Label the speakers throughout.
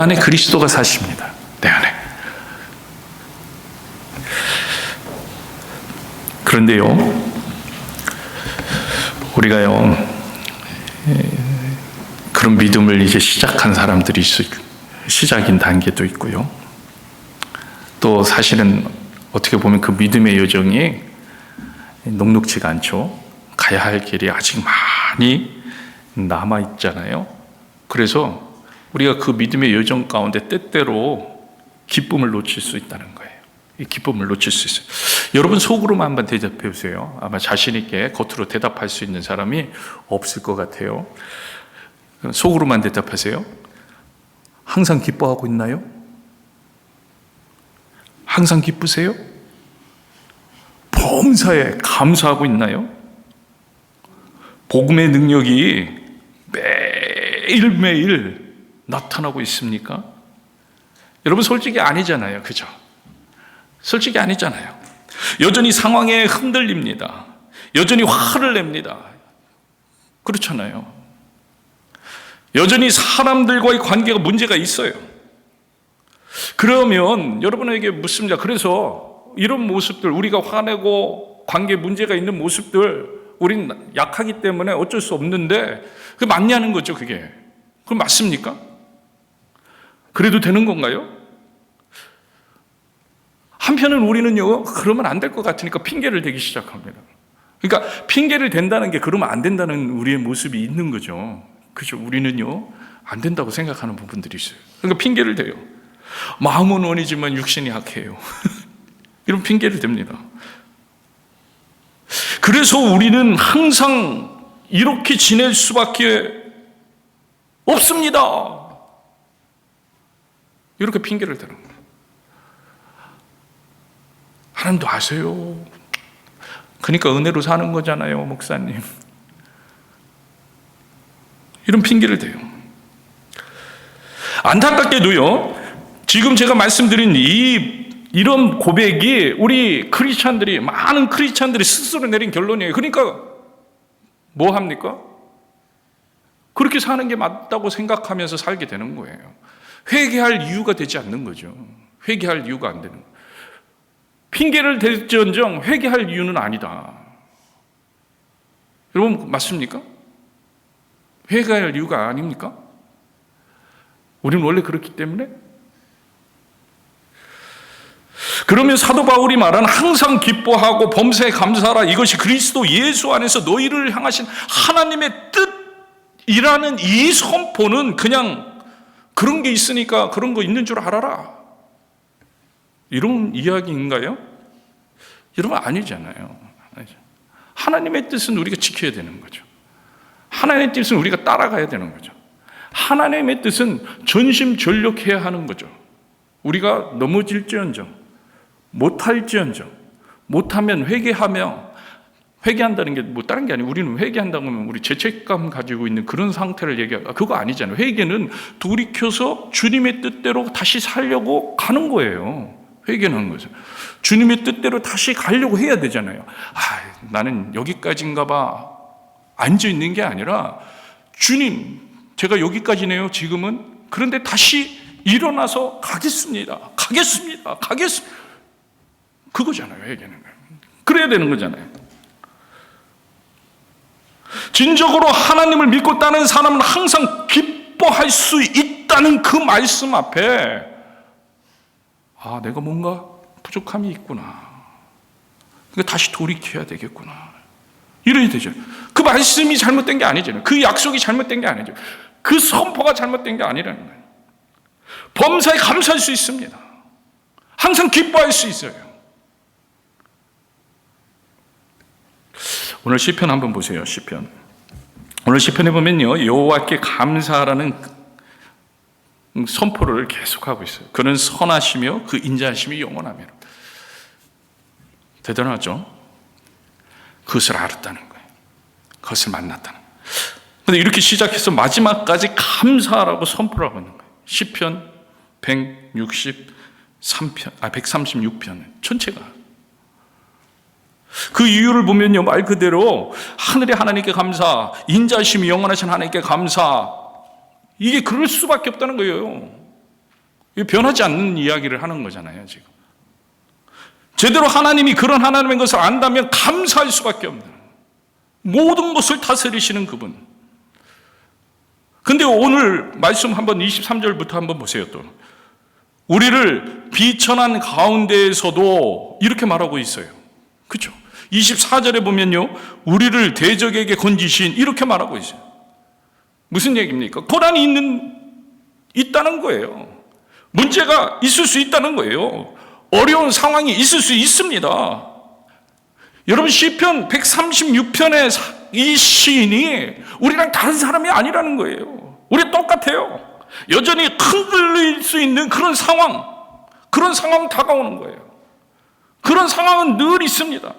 Speaker 1: 안에 그리스도가 사십니다. 내 안에. 그런데요, 우리가요, 그런 믿음을 이제 시작한 사람들이 시작인 단계도 있고요. 또 사실은 어떻게 보면 그 믿음의 여정이 녹록지가 않죠. 가야 할 길이 아직 많이 남아있잖아요. 그래서 우리가 그 믿음의 여정 가운데 때때로 기쁨을 놓칠 수 있다는 거예요. 이 기쁨을 놓칠 수 있어요. 여러분 속으로만 한번 대답해 보세요. 아마 자신 있게 겉으로 대답할 수 있는 사람이 없을 것 같아요. 속으로만 대답하세요. 항상 기뻐하고 있나요? 항상 기쁘세요? 범사에 감사하고 있나요? 복음의 능력이 매일매일 나타나고 있습니까? 여러분 솔직히 아니잖아요. 그죠? 솔직히 아니잖아요. 여전히 상황에 흔들립니다. 여전히 화를 냅니다. 그렇잖아요. 여전히 사람들과의 관계가 문제가 있어요. 그러면 여러분에게 묻습니다. 그래서 이런 모습들, 우리가 화내고 관계에 문제가 있는 모습들, 우린 약하기 때문에 어쩔 수 없는데 그게 맞냐는 거죠. 그게. 그럼 맞습니까? 그래도 되는 건가요? 한편은 우리는요, 그러면 안 될 것 같으니까 핑계를 대기 시작합니다. 그러니까 핑계를 댄다는 게 그러면 안 된다는 우리의 모습이 있는 거죠. 그죠? 우리는요, 안 된다고 생각하는 부분들이 있어요. 그러니까 핑계를 대요. 마음은 원이지만 육신이 약해요. 이런 핑계를 댑니다. 그래서 우리는 항상 이렇게 지낼 수밖에 없습니다. 이렇게 핑계를 대는 거예요. 하나님도 아세요. 그러니까 은혜로 사는 거잖아요, 목사님. 이런 핑계를 대요. 안타깝게도요, 지금 제가 말씀드린 이런 고백이 우리 크리스찬들이, 많은 크리스찬들이 스스로 내린 결론이에요. 그러니까 뭐 합니까? 그렇게 사는 게 맞다고 생각하면서 살게 되는 거예요. 회개할 이유가 되지 않는 거죠. 회개할 이유가 안 되는 거예요. 핑계를 댈지언정 회개할 이유는 아니다. 여러분 맞습니까? 회개할 이유가 아닙니까? 우리는 원래 그렇기 때문에. 그러면 사도 바울이 말한 항상 기뻐하고 범사에 감사하라, 이것이 그리스도 예수 안에서 너희를 향하신 하나님의 뜻이라는 이 선포는 그냥 그런 게 있으니까 그런 거 있는 줄 알아라, 이런 이야기인가요? 여러분 아니잖아요. 하나님의 뜻은 우리가 지켜야 되는 거죠. 하나님의 뜻은 우리가 따라가야 되는 거죠. 하나님의 뜻은 전심전력해야 하는 거죠. 우리가 넘어질지언정, 못할지언정, 못하면 회개하며, 회개한다는 게 뭐 다른 게 아니고, 우리는 회개한다고 하면 우리 죄책감 가지고 있는 그런 상태를 얘기하고, 그거 아니잖아요. 회개는 돌이켜서 주님의 뜻대로 다시 살려고 가는 거예요. 회개하는 거죠. 주님의 뜻대로 다시 가려고 해야 되잖아요. 나는 여기까지인가 봐 앉아 있는 게 아니라, 주님, 제가 여기까지네요, 지금은. 그런데 다시 일어나서 가겠습니다. 그거잖아요, 회개는. 그래야 되는 거잖아요. 진정으로 하나님을 믿고 따는 사람은 항상 기뻐할 수 있다는 그 말씀 앞에, 내가 뭔가 부족함이 있구나, 그러니까 다시 돌이켜야 되겠구나, 이래야 되죠. 그 말씀이 잘못된 게 아니잖아요. 그 약속이 잘못된 게 아니죠. 그 선포가 잘못된 게 아니라는 거예요. 범사에 감사할 수 있습니다. 항상 기뻐할 수 있어요. 오늘 시편 한번 보세요. 시편. 오늘 시편에 보면요, 여호와께 감사하라는 선포를 계속하고 있어요. 그는 선하시며 그 인자하심이 영원하며. 대단하죠? 그것을 알았다는 거예요. 그것을 만났다는 거예요. 그런데 이렇게 시작해서 마지막까지 감사하라고 선포를 하고 있는 거예요. 시편 136편 전체가. 그 이유를 보면요, 말 그대로 하늘의 하나님께 감사, 인자심이 영원하신 하나님께 감사, 이게 그럴 수밖에 없다는 거예요. 변하지 않는 이야기를 하는 거잖아요, 지금. 제대로 하나님이 그런 하나님인 것을 안다면 감사할 수밖에 없는, 모든 것을 다스리시는 그분. 근데 오늘 말씀 한번 23절부터 한번 보세요. 또 우리를 비천한 가운데에서도 이렇게 말하고 있어요. 그렇죠? 24절에 보면요, 우리를 대적에게 건지신, 이렇게 말하고 있어요. 무슨 얘기입니까? 고난이 있다는 거예요. 문제가 있을 수 있다는 거예요. 어려운 상황이 있을 수 있습니다. 여러분, 시편 136편의 이 시인이 우리랑 다른 사람이 아니라는 거예요. 우리 똑같아요. 여전히 흔들릴 수 있는 그런 상황 다가오는 거예요. 그런 상황은 늘 있습니다.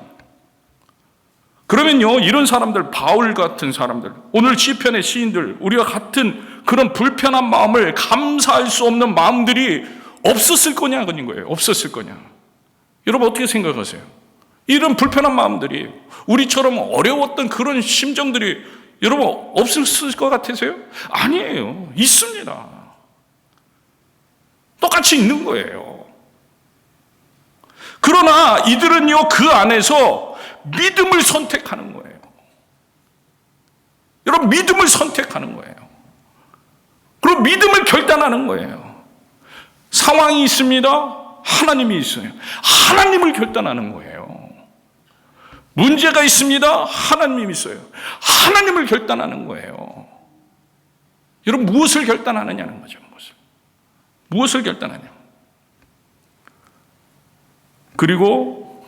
Speaker 1: 그러면요, 이런 사람들, 바울 같은 사람들, 오늘 시편의 시인들, 우리가 같은 그런 불편한 마음을 감사할 수 없는 마음들이 없었을 거냐, 그런 거예요. 없었을 거냐. 여러분, 어떻게 생각하세요? 이런 불편한 마음들이, 우리처럼 어려웠던 그런 심정들이 여러분 없었을 것 같으세요? 아니에요. 있습니다. 똑같이 있는 거예요. 그러나 이들은요, 그 안에서 믿음을 선택하는 거예요. 여러분, 믿음을 선택하는 거예요. 그리고 믿음을 결단하는 거예요. 상황이 있습니다. 하나님이 있어요. 하나님을 결단하는 거예요. 문제가 있습니다. 하나님이 있어요. 하나님을 결단하는 거예요. 여러분, 무엇을 결단하느냐는 거죠. 무엇을 결단하냐. 그리고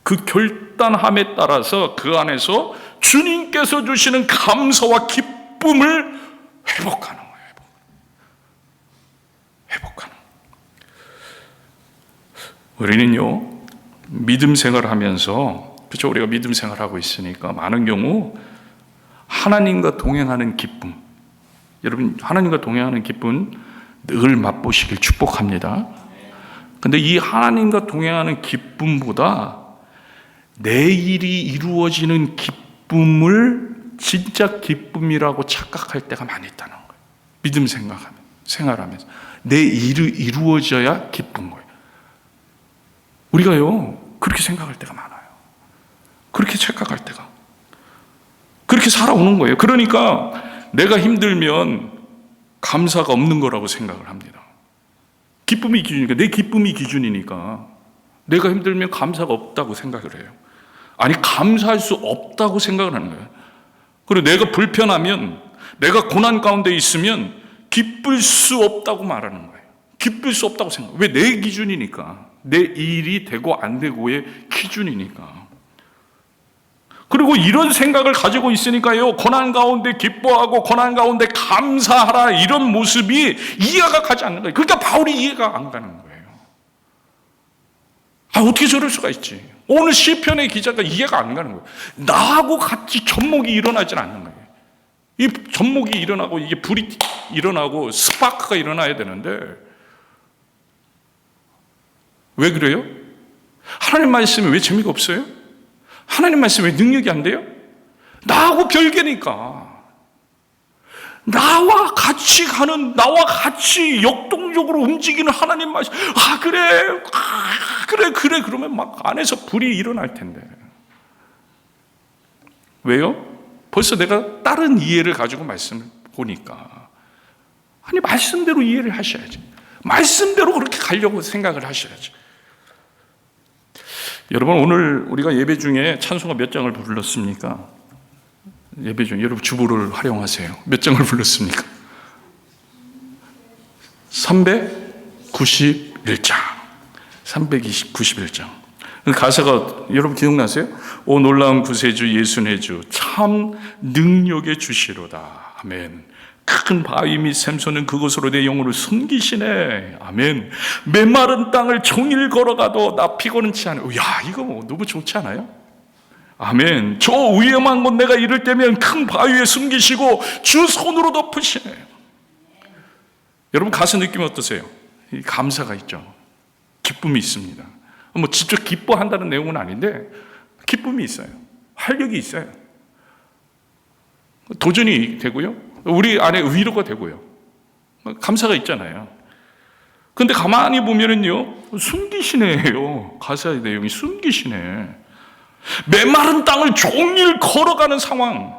Speaker 1: 그 결단함에 따라서 그 안에서 주님께서 주시는 감사와 기쁨을 회복하는 거예요. 회복하는. 우리는요, 믿음 생활을 하면서, 그렇죠? 우리가 믿음 생활을 하고 있으니까 많은 경우 하나님과 동행하는 기쁨, 여러분, 하나님과 동행하는 기쁨 늘 맛보시길 축복합니다. 근데 이 하나님과 동행하는 기쁨보다 내 일이 이루어지는 기쁨을 진짜 기쁨이라고 착각할 때가 많이 있다는 거예요. 믿음 생활하면서 내 일이 이루어져야 기쁜 거예요. 우리가요, 그렇게 생각할 때가 많아요. 그렇게 착각할 때가, 그렇게 살아오는 거예요. 그러니까 내가 힘들면 감사가 없는 거라고 생각을 합니다. 기쁨이 기준이니까, 내 기쁨이 기준이니까 내가 힘들면 감사가 없다고 생각을 해요. 아니, 감사할 수 없다고 생각을 하는 거예요. 그리고 내가 불편하면, 내가 고난 가운데 있으면 기쁠 수 없다고 말하는 거예요. 기쁠 수 없다고 생각. 왜? 내 기준이니까. 내 일이 되고 안 되고의 기준이니까. 그리고 이런 생각을 가지고 있으니까요, 고난 가운데 기뻐하고 고난 가운데 감사하라, 이런 모습이 이해가 가지 않는 거예요. 그러니까 바울이 이해가 안 가는 거예요. 아, 어떻게 저럴 수가 있지? 오늘 시편의 기자가 이해가 안 가는 거예요. 나하고 같이 접목이 일어나질 않는 거예요. 이 접목이 일어나고 이게 불이 일어나고 스파크가 일어나야 되는데 왜 그래요? 하나님 말씀이 왜 재미가 없어요? 하나님 말씀이 왜 능력이 안 돼요? 나하고 별개니까. 나와 같이 가는, 나와 같이 역동적으로 움직이는 하나님 말씀. 그래. 그러면 막 안에서 불이 일어날 텐데. 왜요? 벌써 내가 다른 이해를 가지고 말씀을 보니까. 아니, 말씀대로 이해를 하셔야지. 말씀대로 그렇게 가려고 생각을 하셔야지. 여러분, 오늘 우리가 예배 중에 찬송가 몇 장을 불렀습니까? 예배 중에 여러분 주보를 활용하세요. 몇 장을 불렀습니까? 391장. 391장. 가사가 여러분 기억나세요? 오 놀라운 구세주 예수의 주 참 능력의 주시로다. 아멘. 큰 바위 및 샘소는 그곳으로 내 영혼을 숨기시네. 아멘. 메마른 땅을 종일 걸어가도 나 피곤치 않아요. 야, 이거 뭐 너무 좋지 않아요? 아멘. 저 위험한 곳 내가 이럴 때면 큰 바위에 숨기시고 주 손으로 덮으시네. 여러분 가사 느낌 어떠세요? 감사가 있죠. 기쁨이 있습니다. 뭐 직접 기뻐한다는 내용은 아닌데 기쁨이 있어요. 활력이 있어요. 도전이 되고요. 우리 안에 위로가 되고요. 감사가 있잖아요. 근데 가만히 보면은요, 숨기시네요. 가사의 내용이 숨기시네. 메마른 땅을 종일 걸어가는 상황,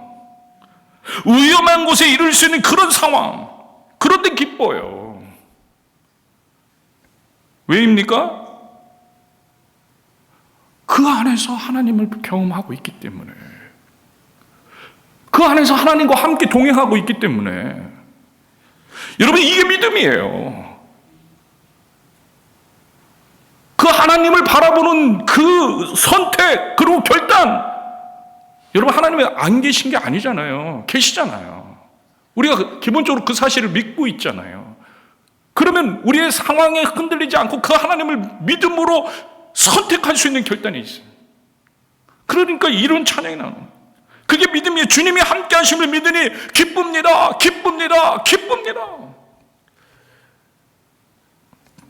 Speaker 1: 위험한 곳에 이를 수 있는 그런 상황, 그런데 기뻐요. 왜입니까? 그 안에서 하나님을 경험하고 있기 때문에, 그 안에서 하나님과 함께 동행하고 있기 때문에. 여러분, 이게 믿음이에요. 그 하나님을 바라보는 그 선택, 그리고 결단. 여러분, 하나님이 안 계신 게 아니잖아요. 계시잖아요. 우리가 기본적으로 그 사실을 믿고 있잖아요. 그러면 우리의 상황에 흔들리지 않고 그 하나님을 믿음으로 선택할 수 있는 결단이 있어요. 그러니까 이런 찬양이 나오는 거예요. 그게 믿음이에요. 주님이 함께 하심을 믿으니 기쁩니다. 기쁩니다. 기쁩니다.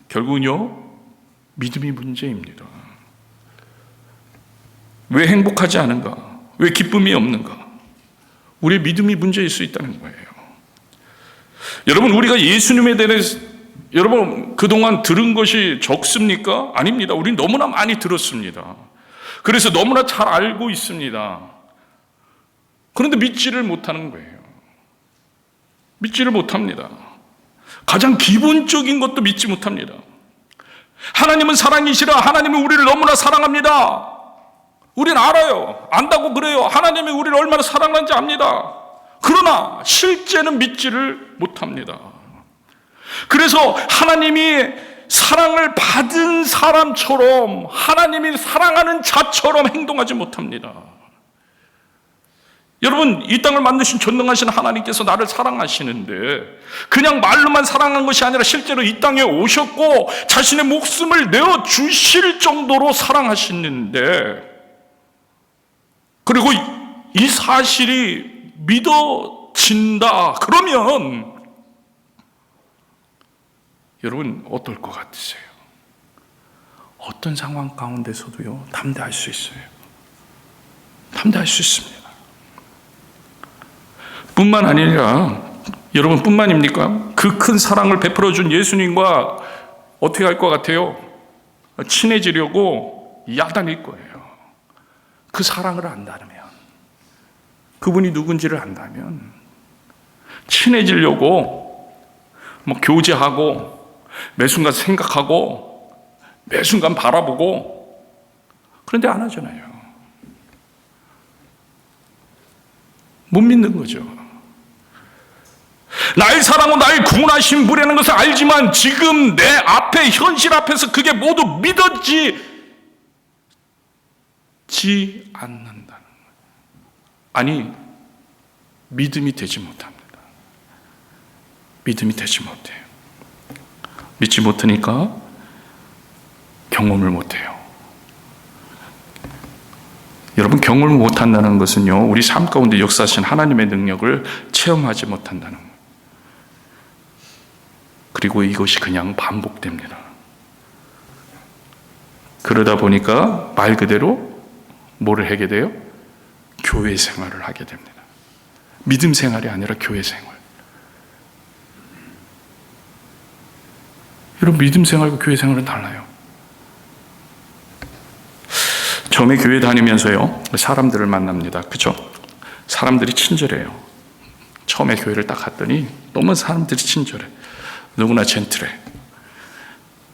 Speaker 1: 결국은요, 믿음이 문제입니다. 왜 행복하지 않은가? 왜 기쁨이 없는가? 우리의 믿음이 문제일 수 있다는 거예요. 여러분, 우리가 예수님에 대해서 여러분 그동안 들은 것이 적습니까? 아닙니다. 우리는 너무나 많이 들었습니다. 그래서 너무나 잘 알고 있습니다. 그런데 믿지를 못하는 거예요. 믿지를 못합니다. 가장 기본적인 것도 믿지 못합니다. 하나님은 사랑이시라. 하나님은 우리를 너무나 사랑합니다. 우리는 알아요. 안다고 그래요. 하나님이 우리를 얼마나 사랑하는지 압니다. 그러나 실제는 믿지를 못합니다. 그래서 하나님이 사랑을 받은 사람처럼, 하나님이 사랑하는 자처럼 행동하지 못합니다. 여러분, 이 땅을 만드신 전능하신 하나님께서 나를 사랑하시는데 그냥 말로만 사랑한 것이 아니라 실제로 이 땅에 오셨고 자신의 목숨을 내어주실 정도로 사랑하시는데, 그리고 이 사실이 믿어진다 그러면 여러분 어떨 것 같으세요? 어떤 상황 가운데서도요, 담대할 수 있어요. 담대할 수 있습니다. 뿐만 아니라, 여러분 뿐만입니까? 그 큰 사랑을 베풀어 준 예수님과 어떻게 할 것 같아요? 친해지려고 야단일 거예요. 그 사랑을 안다면, 그분이 누군지를 안다면 친해지려고 교제하고 매 순간 생각하고 매 순간 바라보고, 그런데 안 하잖아요. 못 믿는 거죠. 나의 사랑은 나의 구원하신 분이라는 것을 알지만 지금 내 앞에, 현실 앞에서 그게 모두 믿어지지 않는다는 거예요. 아니, 믿음이 되지 못합니다. 믿음이 되지 못해요. 믿지 못하니까 경험을 못해요. 여러분, 경험을 못한다는 것은요, 우리 삶 가운데 역사하신 하나님의 능력을 체험하지 못한다는 거예요. 그리고 이것이 그냥 반복됩니다. 그러다 보니까 말 그대로 뭐를 하게 돼요? 교회 생활을 하게 됩니다. 믿음 생활이 아니라 교회 생활. 여러분, 믿음 생활과 교회 생활은 달라요. 처음에 교회 다니면서요, 사람들을 만납니다. 그죠? 사람들이 친절해요. 처음에 교회를 딱 갔더니 너무 사람들이 친절해. 누구나 젠틀해.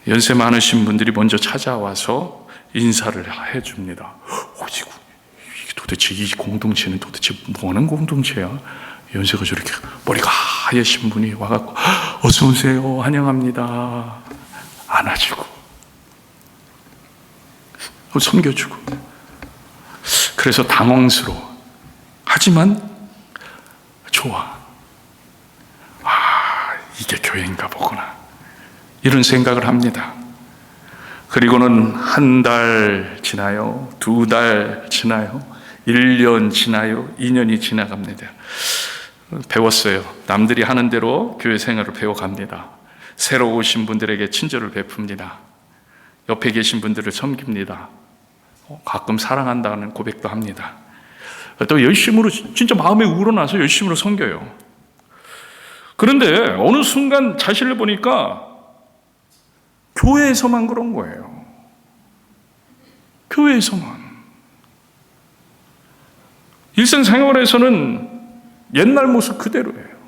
Speaker 1: 연세 많으신 분들이 먼저 찾아와서 인사를 해줍니다. 도대체 이 공동체는 도대체 뭐하는 공동체야? 연세가 저렇게 머리가 하얘신 분이 와갖고 어서 오세요, 환영합니다, 안아주고 섬겨주고. 그래서 당황스러워. 하지만 좋아. 이게 교회인가 보구나, 이런 생각을 합니다. 그리고는 한 달 지나요, 2달 지나요, 1년 지나요, 2년이 지나갑니다. 배웠어요. 남들이 하는 대로 교회 생활을 배워갑니다. 새로 오신 분들에게 친절을 베풉니다. 옆에 계신 분들을 섬깁니다. 가끔 사랑한다는 고백도 합니다. 또 열심으로, 진짜 마음에 우러나서 열심으로 섬겨요. 그런데 어느 순간 자신을 보니까 교회에서만 그런 거예요. 교회에서만. 일상생활에서는 옛날 모습 그대로예요.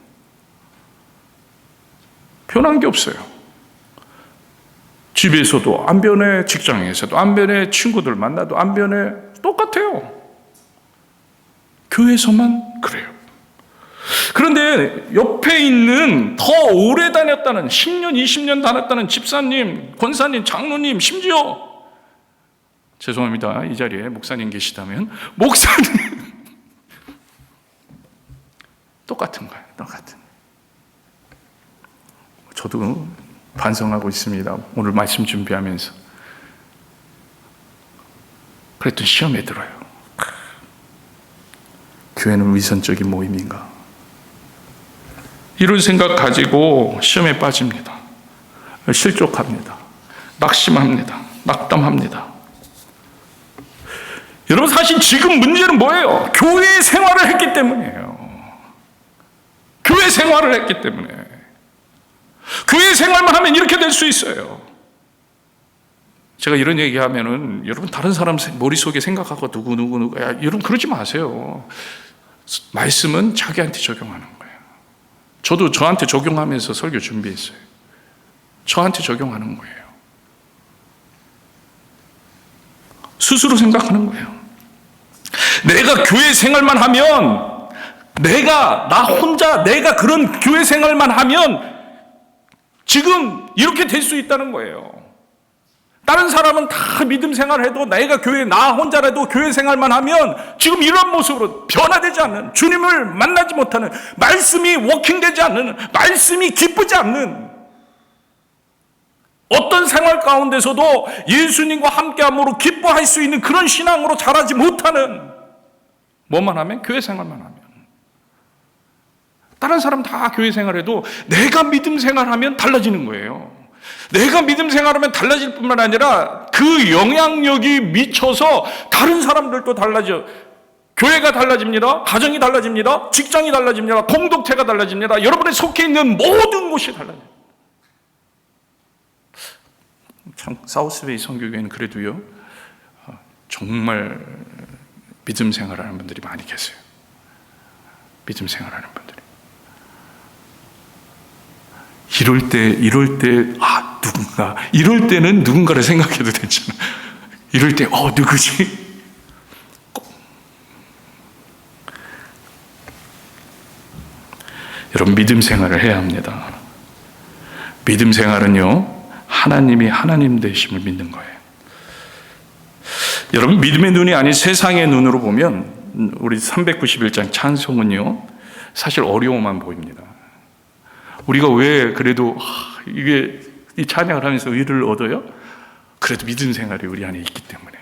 Speaker 1: 변한 게 없어요. 집에서도 안 변해, 직장에서도 안 변해, 친구들 만나도 안 변해, 똑같아요. 교회에서만 그래요. 그런데 옆에 있는 더 오래 다녔다는 10년, 20년 다녔다는 집사님, 권사님, 장로님, 심지어 죄송합니다. 이 자리에 목사님 계시다면 목사님 똑같은 거예요. 똑같은. 저도 반성하고 있습니다. 오늘 말씀 준비하면서. 그랬더니 시험에 들어요. 교회는 위선적인 모임인가? 이런 생각 가지고 시험에 빠집니다. 실족합니다. 낙심합니다. 낙담합니다. 여러분, 사실 지금 문제는 뭐예요? 교회 생활을 했기 때문이에요. 교회 생활을 했기 때문에. 교회 생활만 하면 이렇게 될 수 있어요. 제가 이런 얘기하면은 여러분 다른 사람 머릿속에 생각하고 누구 여러분 그러지 마세요. 말씀은 자기한테 적용하는 거예요. 저도 저한테 적용하면서 설교 준비했어요. 저한테 적용하는 거예요. 스스로 생각하는 거예요. 내가 교회 생활만 하면, 나 혼자 그런 교회 생활만 하면 지금 이렇게 될 수 있다는 거예요. 다른 사람은 다 믿음 생활해도 나 혼자라도 교회 생활만 하면 지금 이런 모습으로 변화되지 않는, 주님을 만나지 못하는, 말씀이 워킹되지 않는, 말씀이 기쁘지 않는, 어떤 생활 가운데서도 예수님과 함께함으로 기뻐할 수 있는 그런 신앙으로 자라지 못하는, 뭐만 하면? 교회 생활만 하면. 다른 사람 다 교회 생활해도 내가 믿음 생활하면 달라지는 거예요. 내가 믿음 생활하면 달라질 뿐만 아니라 그 영향력이 미쳐서 다른 사람들도 달라져. 교회가 달라집니다. 가정이 달라집니다. 직장이 달라집니다. 공동체가 달라집니다. 여러분이 속해 있는 모든 곳이 달라져요. 참 사우스웨이 선교교회는 그래도요, 정말 믿음 생활하는 분들이 많이 계세요. 믿음 생활하는 분들이. 이럴 때는 누군가를 생각해도 되잖아. 이럴 때, 누구지? 여러분, 믿음 생활을 해야 합니다. 믿음 생활은요, 하나님이 하나님 되심을 믿는 거예요. 여러분, 믿음의 눈이 아닌 세상의 눈으로 보면 우리 391장 찬송은요, 사실 어려움만 보입니다. 우리가 왜 그래도 이 찬양을 하면서 의를 얻어요? 그래도 믿음 생활이 우리 안에 있기 때문에.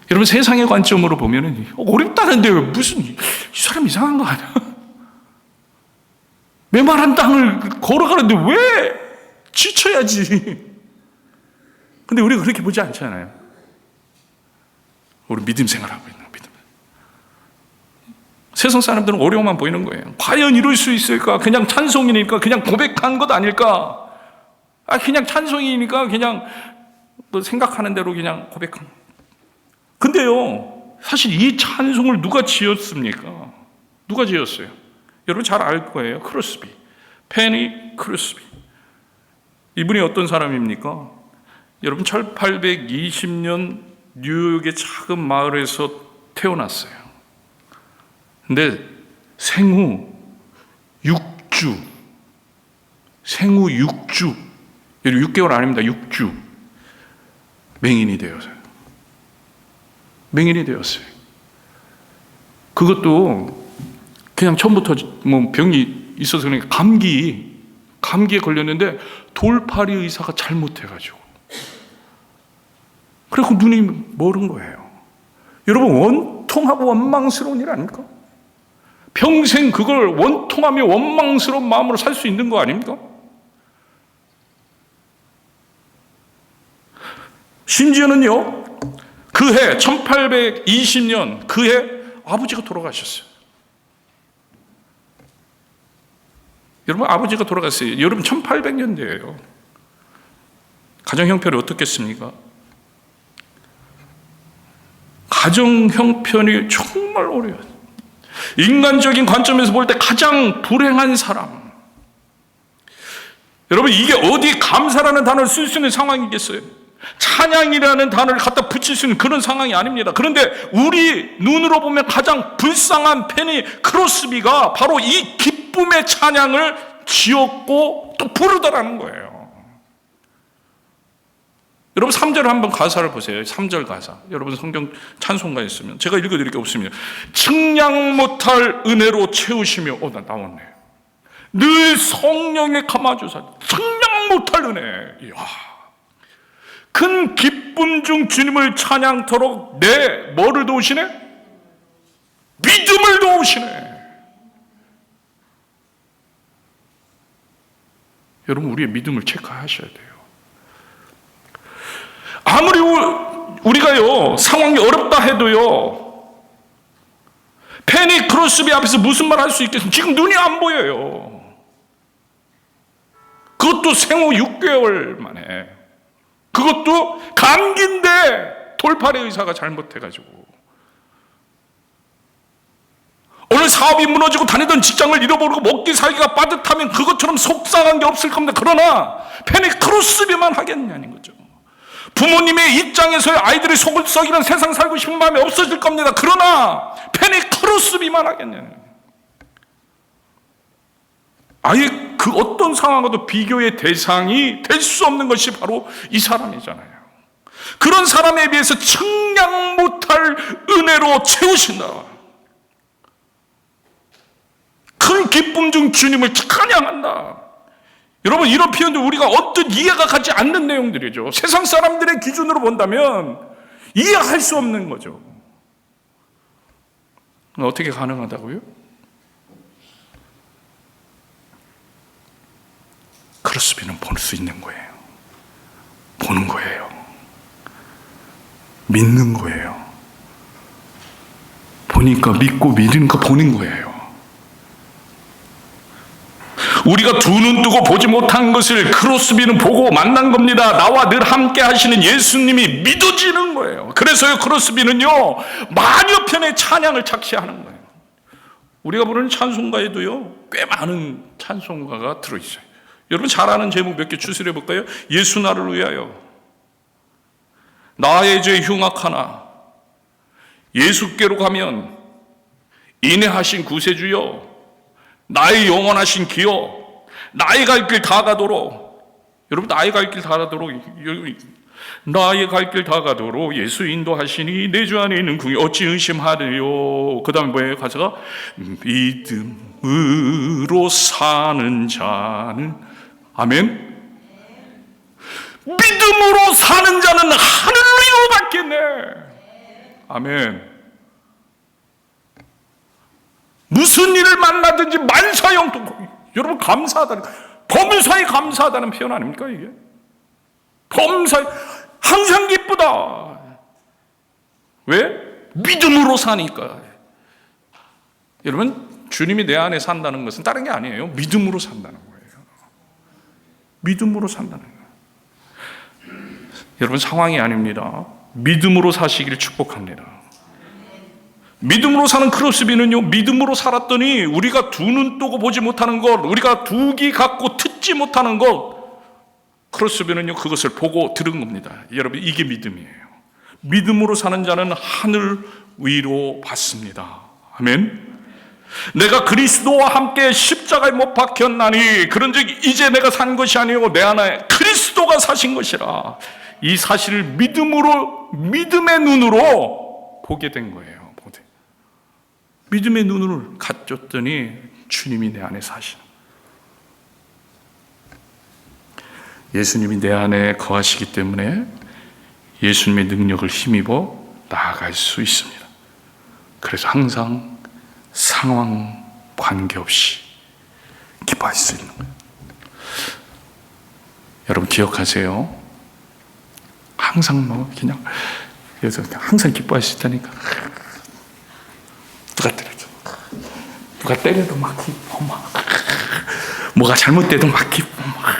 Speaker 1: 여러분, 세상의 관점으로 보면은 어렵다는데 무슨 이 사람 이상한 거 아니야? 메마른 땅을 걸어가는데 왜 지쳐야지? 근데 우리가 그렇게 보지 않잖아요. 우리 믿음 생활하고 있는 믿음. 세상 사람들은 어려움만 보이는 거예요. 과연 이룰 수 있을까? 그냥 찬송이니까, 그냥 고백한 것 아닐까? 그냥 찬송이니까 그냥 뭐 생각하는 대로 그냥 고백한. 근데요, 사실 이 찬송을 누가 지었습니까? 누가 지었어요? 여러분 잘 알 거예요. 크로스비, 페니 크로스비. 이분이 어떤 사람입니까? 여러분 1820년 뉴욕의 작은 마을에서 태어났어요. 근데 생후 6주, 6개월 아닙니다. 6주 맹인이 되었어요. 그것도 그냥 처음부터 뭐 병이 있어서 그러니까 감기에 걸렸는데 돌팔이 의사가 잘못해가지고 그래서 눈이 멀은 거예요. 여러분, 원통하고 원망스러운 일 아닙니까? 평생 그걸 원통하며 원망스러운 마음으로 살 수 있는 거 아닙니까? 심지어는요, 그해 1820년 그해 아버지가 돌아가셨어요. 여러분, 아버지가 돌아갔어요. 여러분 1800년대예요. 가정 형편이 어떻겠습니까? 가정 형편이 정말 어려워요. 인간적인 관점에서 볼 때 가장 불행한 사람. 여러분, 이게 어디 감사라는 단어를 쓸 수 있는 상황이겠어요? 찬양이라는 단어를 갖다 붙일 수 있는 그런 상황이 아닙니다. 그런데 우리 눈으로 보면 가장 불쌍한 페니 크로스비가 바로 이 기쁨의 찬양을 지었고 또 부르더라는 거예요. 여러분 3절 한번 가사를 보세요. 3절 가사. 여러분 성경 찬송가 있으면 제가 읽어드릴 게 없습니다. 측량 못할 은혜로 채우시며 나 나왔네. 늘 성령에 감아주사 측량 못할 은혜. 이야. 큰 기쁨 중 주님을 찬양토록 내 뭐를 도우시네? 믿음을 도우시네. 여러분 우리의 믿음을 체크하셔야 돼요. 아무리 우리가요 상황이 어렵다 해도요 페니 크로스비 앞에서 무슨 말 할 수 있겠습니까? 지금 눈이 안 보여요. 그것도 생후 6개월 만에. 그것도 감기인데 돌팔의 의사가 잘못해가지고 오늘 사업이 무너지고 다니던 직장을 잃어버리고 먹기 살기가 빠듯하면 그것처럼 속상한 게 없을 겁니다. 그러나 페니 크로스비만 하겠냐는 거죠. 부모님의 입장에서의 아이들이 속을 썩이는 세상 살고 싶은 마음이 없어질 겁니다. 그러나 페니 크로스비만 하겠냐는 거예요. 아예 그 어떤 상황과도 비교의 대상이 될 수 없는 것이 바로 이 사람이잖아요. 그런 사람에 비해서 측량 못할 은혜로 채우신다. 큰 기쁨 중 주님을 찬양한다. 여러분 이런 표현도 우리가 어떤 이해가 가지 않는 내용들이죠. 세상 사람들의 기준으로 본다면 이해할 수 없는 거죠. 어떻게 가능하다고요? 크로스비는 볼 수 있는 거예요. 보는 거예요. 믿는 거예요. 보니까 믿고 믿으니까 보는 거예요. 우리가 두 눈 뜨고 보지 못한 것을 크로스비는 보고 만난 겁니다. 나와 늘 함께 하시는 예수님이 믿어지는 거예요. 그래서요 크로스비는요 마녀 편의 찬양을 착시하는 거예요. 우리가 부르는 찬송가에도요 꽤 많은 찬송가가 들어있어요. 여러분 잘 아는 제목 몇 개 추스려 볼까요? 예수 나를 위하여, 나의 죄 흉악하나, 예수께로 가면, 인애하신 구세주여, 나의 영원하신 기여, 나의 갈 길 다 가도록. 여러분 나의 갈 길 다 가도록, 나의 갈 길 다 가도록 예수 인도하시니 내 주 안에 있는 궁이 어찌 의심하리요. 그 다음에 뭐예요? 가사가 믿음으로 사는 자는, 아멘. 믿음으로 사는 자는 하늘을 이루받겠네. 아멘. 무슨 일을 만나든지 만사형통. 여러분 감사하다는, 범사에 감사하다는 표현 아닙니까 이게? 범사에 항상 기쁘다. 왜? 믿음으로 사니까. 여러분 주님이 내 안에 산다는 것은 다른 게 아니에요. 믿음으로 산다는 거예요. 믿음으로 산다는 거예요. 여러분 상황이 아닙니다. 믿음으로 사시기를 축복합니다. 믿음으로 사는 크로스비는요 믿음으로 살았더니 우리가 두 눈 뜨고 보지 못하는 것, 우리가 두 귀 갖고 듣지 못하는 것, 크로스비는요 그것을 보고 들은 겁니다. 여러분 이게 믿음이에요. 믿음으로 사는 자는 하늘 위로 받습니다. 아멘. 내가 그리스도와 함께 십자가에 못 박혔나니 그런즉 이제 내가 산 것이 아니고 내 안에 그리스도가 사신 것이라. 이 사실을 믿음으로, 믿음의 눈으로 보게 된 거예요. 믿음의 눈을 갖췄더니 주님이 내 안에 사시는, 예수님이 내 안에 거하시기 때문에 예수님의 능력을 힘입어 나아갈 수 있습니다. 그래서 항상 상황 관계없이 기뻐할 수 있는 거예요. 여러분 기억하세요. 항상 그냥 그래서 항상 기뻐할 수 있다니까. 누가 때려도, 누가 때려도 막 기뻐, 막 뭐가 잘못돼도 막 기뻐, 막.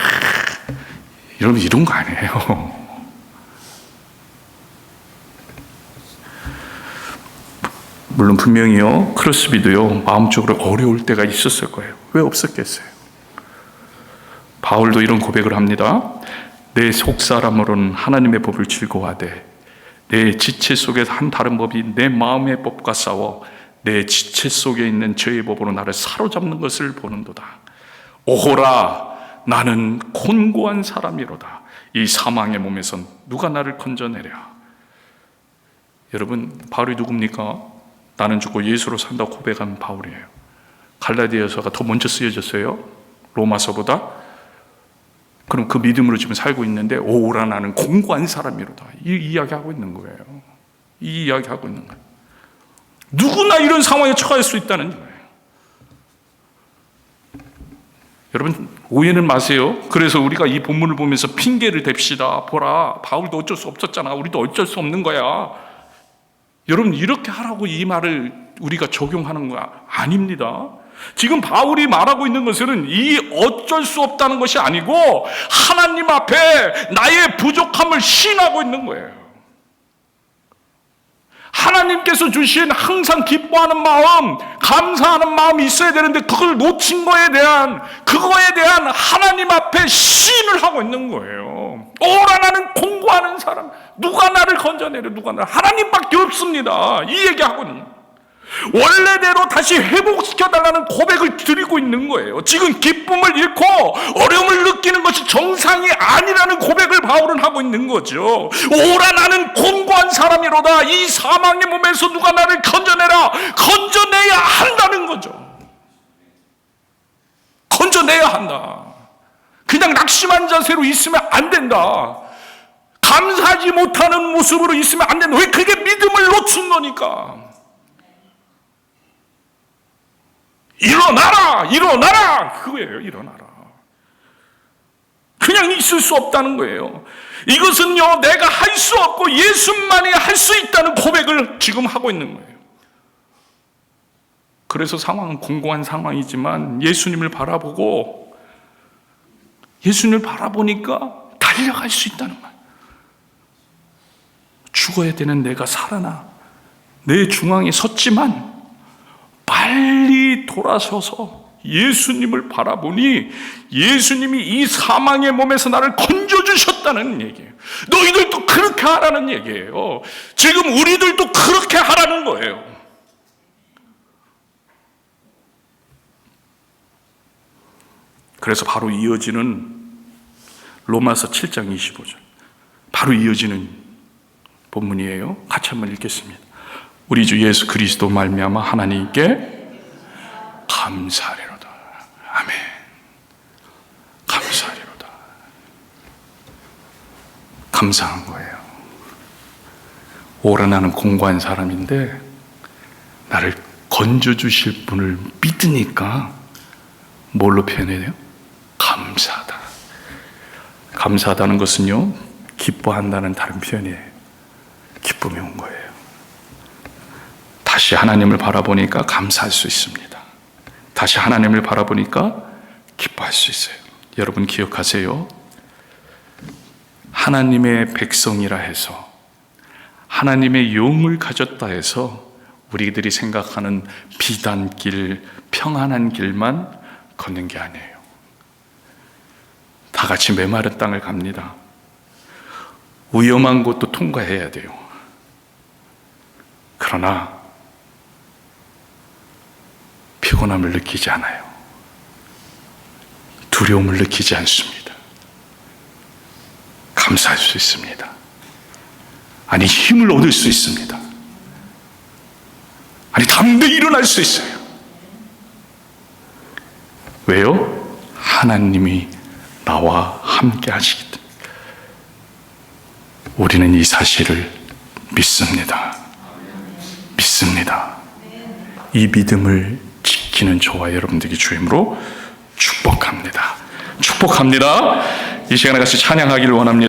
Speaker 1: 여러분, 이런 거 아니에요. 물론 분명히요, 크로스비도요, 마음적으로 어려울 때가 있었을 거예요. 왜 없었겠어요? 바울도 이런 고백을 합니다. 내 속사람으로는 하나님의 법을 즐거워하되 내 지체 속에서 한 다른 법이 내 마음의 법과 싸워 내 지체 속에 있는 죄의 법으로 나를 사로잡는 것을 보는도다. 오호라, 나는 곤고한 사람이로다. 이 사망의 몸에서 누가 나를 건져내랴. 여러분, 바울이 누굽니까? 나는 죽고 예수로 산다고 고백한 바울이에요. 갈라디아서가 더 먼저 쓰여졌어요, 로마서보다. 그럼 그 믿음으로 지금 살고 있는데, 오라, 나는 공고한 사람이로다, 이 이야기하고 있는 거예요. 이 이야기하고 있는 거예요. 누구나 이런 상황에 처할 수 있다는 거예요. 여러분, 오해는 마세요. 그래서 우리가 이 본문을 보면서 핑계를 댑시다. 보라, 바울도 어쩔 수 없었잖아, 우리도 어쩔 수 없는 거야. 여러분, 이렇게 하라고 이 말을 우리가 적용하는 거 아닙니다. 지금 바울이 말하고 있는 것은 이 어쩔 수 없다는 것이 아니고 하나님 앞에 나의 부족함을 시인하고 있는 거예요. 하나님께서 주신 항상 기뻐하는 마음, 감사하는 마음이 있어야 되는데 그걸 놓친 그거에 대한 하나님 앞에 시인을 하고 있는 거예요. 오라, 나는 공고하는 사람, 누가 나를 건져내려, 누가 나를, 하나님밖에 없습니다. 이 얘기하고 있는 거예요. 원래대로 다시 회복시켜달라는 고백을 드리고 있는 거예요. 지금 기쁨을 잃고 어려움을 느끼는 것이 정상이 아니라는 고백을 바울은 하고 있는 거죠. 오라, 나는 곤고한 사람이로다. 이 사망의 몸에서 누가 나를 건져내라. 건져내야 한다는 거죠. 건져내야 한다. 그냥 낙심한 자세로 있으면 안 된다. 감사하지 못하는 모습으로 있으면 안 된다. 왜? 그게 믿음을 놓친 거니까. 일어나라! 일어나라! 그거예요. 일어나라. 그냥 있을 수 없다는 거예요. 이것은요, 내가 할 수 없고 예수만이 할 수 있다는 고백을 지금 하고 있는 거예요. 그래서 상황은 공고한 상황이지만 예수님을 바라보니까 달려갈 수 있다는 거예요. 죽어야 되는 내가 살아나 내 중앙에 섰지만 빨리 돌아서서 예수님을 바라보니 예수님이 이 사망의 몸에서 나를 건져주셨다는 얘기예요. 너희들도 그렇게 하라는 얘기예요. 지금 우리들도 그렇게 하라는 거예요. 그래서 바로 이어지는 로마서 7장 25절, 바로 이어지는 본문이에요. 같이 한번 읽겠습니다. 우리 주 예수 그리스도 말미암아 하나님께 감사하리로다. 아멘. 감사하리로다. 감사한 거예요. 오라, 나는 공고한 사람인데 나를 건져주실 분을 믿으니까 뭘로 표현해요? 감사하다. 감사하다는 것은요, 기뻐한다는 다른 표현이에요. 기쁨이 온 거예요. 다시 하나님을 바라보니까 감사할 수 있습니다. 다시 하나님을 바라보니까 기뻐할 수 있어요. 여러분 기억하세요. 하나님의 백성이라 해서, 하나님의 영을 가졌다 해서 우리들이 생각하는 비단길, 평안한 길만 걷는 게 아니에요. 다 같이 메마른 땅을 갑니다. 위험한 곳도 통과해야 돼요. 그러나 피곤함을 느끼지 않아요. 두려움을 느끼지 않습니다. 감사할 수 있습니다. 아니, 힘을 얻을 수 있습니다. 아니, 담대히 일어날 수 있어요. 왜요? 하나님이 나와 함께 하시기 때문에. 우리는 이 사실을 믿습니다. 믿습니다. 이 믿음을 지키는 저와 여러분들에게 주임으로 축복합니다. 축복합니다. 이 시간에 같이 찬양하기를 원합니다.